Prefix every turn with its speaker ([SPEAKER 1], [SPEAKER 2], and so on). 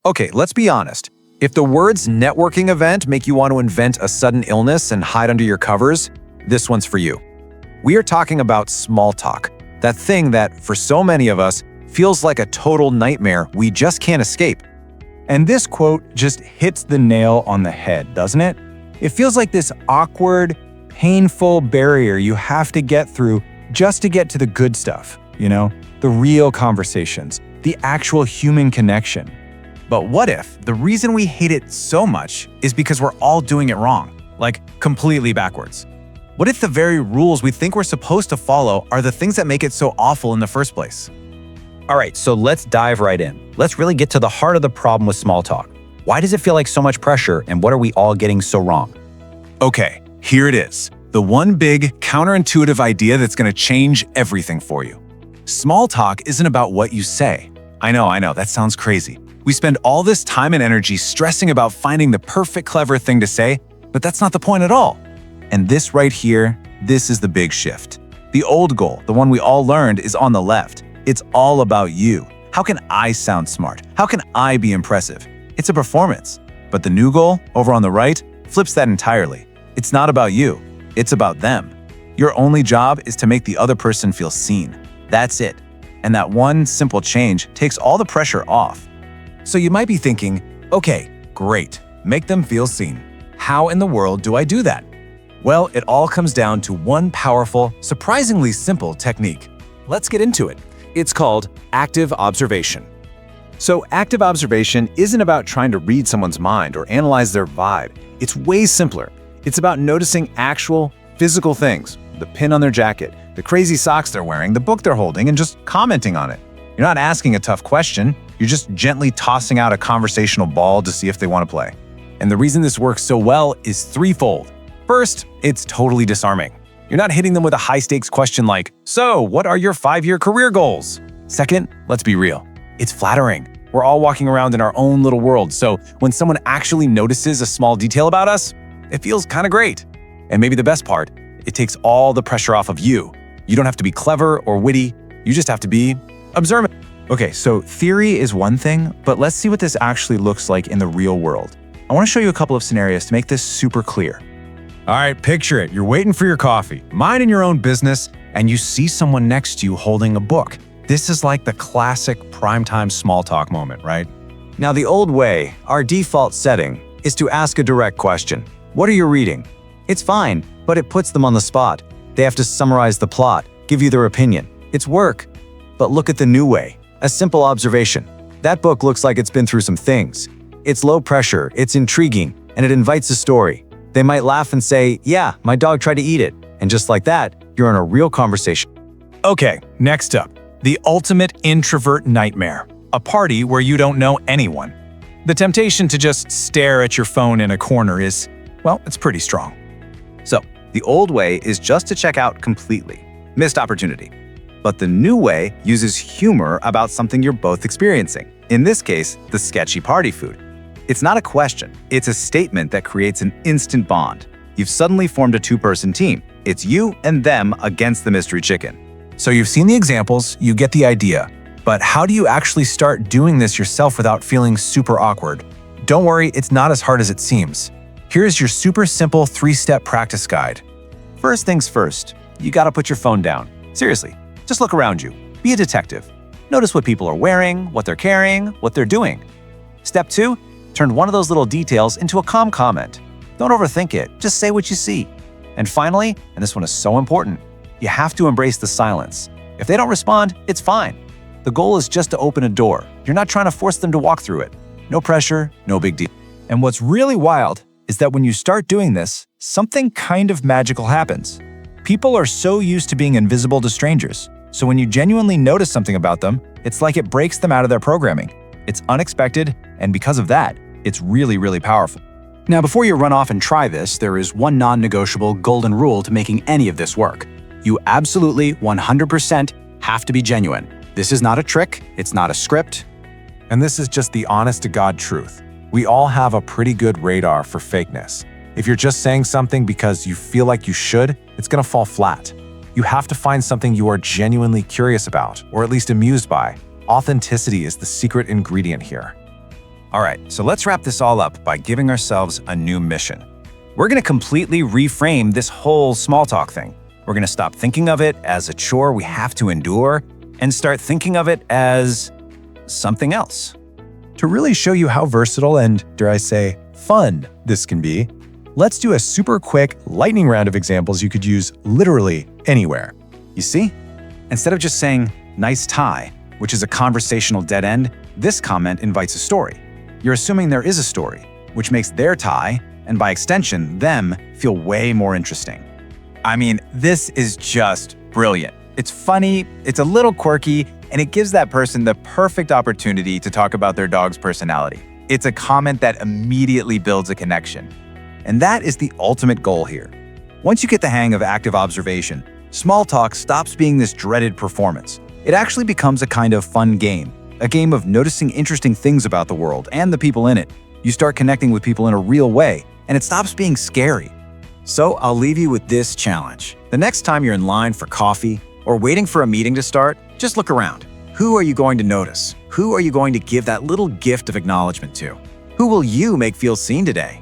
[SPEAKER 1] Okay, let's be honest. If the words networking event make you want to invent a sudden illness and hide under your covers, this one's for you. We are talking about small talk, that thing that, for so many of us, feels like a total nightmare we just can't escape.
[SPEAKER 2] And this quote just hits the nail on the head, doesn't it? It feels like this awkward, painful barrier you have to get through just to get to the good stuff, the real conversations, the actual human connection.
[SPEAKER 3] But what if the reason we hate it so much is because we're all doing it wrong, like completely backwards? What if the very rules we think we're supposed to follow are the things that make it so awful in the first place?
[SPEAKER 1] All right, so let's dive right in. Let's really get to the heart of the problem with small talk. Why does it feel like so much pressure, and what are we all getting so wrong?
[SPEAKER 3] Okay, here it is. The one big, counterintuitive idea that's going to change everything for you. Small talk isn't about what you say. I know, that sounds crazy. We spend all this time and energy stressing about finding the perfect, clever thing to say, but that's not the point at all. And this right here, this is the big shift. The old goal, the one we all learned, is on the left. It's all about you. How can I sound smart? How can I be impressive? It's a performance. But the new goal, over on the right, flips that entirely. It's not about you. It's about them. Your only job is to make the other person feel seen. That's it. And that one simple change takes all the pressure off. So you might be thinking, okay, great, make them feel seen. How in the world do I do that? Well, it all comes down to one powerful, surprisingly simple technique. Let's get into it. It's called active observation. So active observation isn't about trying to read someone's mind or analyze their vibe. It's way simpler. It's about noticing actual, physical things, the pin on their jacket, the crazy socks they're wearing, the book they're holding, and just commenting on it. You're not asking a tough question. You're just gently tossing out a conversational ball to see if they want to play. And the reason this works so well is threefold. First, it's totally disarming. You're not hitting them with a high-stakes question like, so, what are your 5-year career goals? Second, let's be real. It's flattering. We're all walking around in our own little world, so when someone actually notices a small detail about us, it feels kind of great. And maybe the best part, it takes all the pressure off of you. You don't have to be clever or witty. You just have to be observant.
[SPEAKER 2] Okay, so theory is one thing, but let's see what this actually looks like in the real world. I want to show you a couple of scenarios to make this super clear.
[SPEAKER 3] All right, picture it. You're waiting for your coffee, minding your own business, and you see someone next to you holding a book. This is like the classic primetime small talk moment, right?
[SPEAKER 1] Now, the old way, our default setting, is to ask a direct question. What are you reading? It's fine, but it puts them on the spot. They have to summarize the plot, give you their opinion. It's work. But look at the new way. A simple observation. That book looks like it's been through some things. It's low pressure, it's intriguing, and it invites a story. They might laugh and say, yeah, my dog tried to eat it. And just like that, you're in a real conversation.
[SPEAKER 3] Okay, next up. The ultimate introvert nightmare. A party where you don't know anyone. The temptation to just stare at your phone in a corner is, well, it's pretty strong.
[SPEAKER 1] So, the old way is just to check out completely. Missed opportunity. But the new way uses humor about something you're both experiencing. In this case, the sketchy party food. It's not a question. It's a statement that creates an instant bond. You've suddenly formed a two-person team. It's you and them against the mystery chicken.
[SPEAKER 3] So you've seen the examples, you get the idea. But how do you actually start doing this yourself without feeling super awkward? Don't worry, it's not as hard as it seems. Here's your super simple 3-step practice guide.
[SPEAKER 1] First things first, you gotta put your phone down. Seriously, just look around you. Be a detective. Notice what people are wearing, what they're carrying, what they're doing. Step 2, turn one of those little details into a calm comment. Don't overthink it, just say what you see. And finally, and this one is so important, you have to embrace the silence. If they don't respond, it's fine. The goal is just to open a door. You're not trying to force them to walk through it. No pressure, no big deal.
[SPEAKER 2] And what's really wild is that when you start doing this, something kind of magical happens. People are so used to being invisible to strangers. So when you genuinely notice something about them, it's like it breaks them out of their programming. It's unexpected, and because of that, it's really, really powerful.
[SPEAKER 4] Now, before you run off and try this, there is one non-negotiable golden rule to making any of this work. You absolutely 100% have to be genuine. This is not a trick, it's not a script.
[SPEAKER 3] And this is just the honest-to-God truth. We all have a pretty good radar for fakeness. If you're just saying something because you feel like you should, it's gonna fall flat. You have to find something you are genuinely curious about, or at least amused by. Authenticity is the secret ingredient here. All right, so let's wrap this all up by giving ourselves a new mission. We're going to completely reframe this whole small talk thing. We're going to stop thinking of it as a chore we have to endure and start thinking of it as something else.
[SPEAKER 2] To really show you how versatile and, dare I say, fun this can be, let's do a super quick lightning round of examples you could use literally anywhere.
[SPEAKER 4] You see? Instead of just saying, nice tie, which is a conversational dead end, this comment invites a story. You're assuming there is a story, which makes their tie, and by extension, them, feel way more interesting.
[SPEAKER 5] I mean, this is just brilliant. It's funny, it's a little quirky, and it gives that person the perfect opportunity to talk about their dog's personality. It's a comment that immediately builds a connection.
[SPEAKER 4] And that is the ultimate goal here. Once you get the hang of active observation, small talk stops being this dreaded performance. It actually becomes a kind of fun game, a game of noticing interesting things about the world and the people in it. You start connecting with people in a real way, and it stops being scary. So I'll leave you with this challenge. The next time you're in line for coffee or waiting for a meeting to start, just look around. Who are you going to notice? Who are you going to give that little gift of acknowledgement to? Who will you make feel seen today?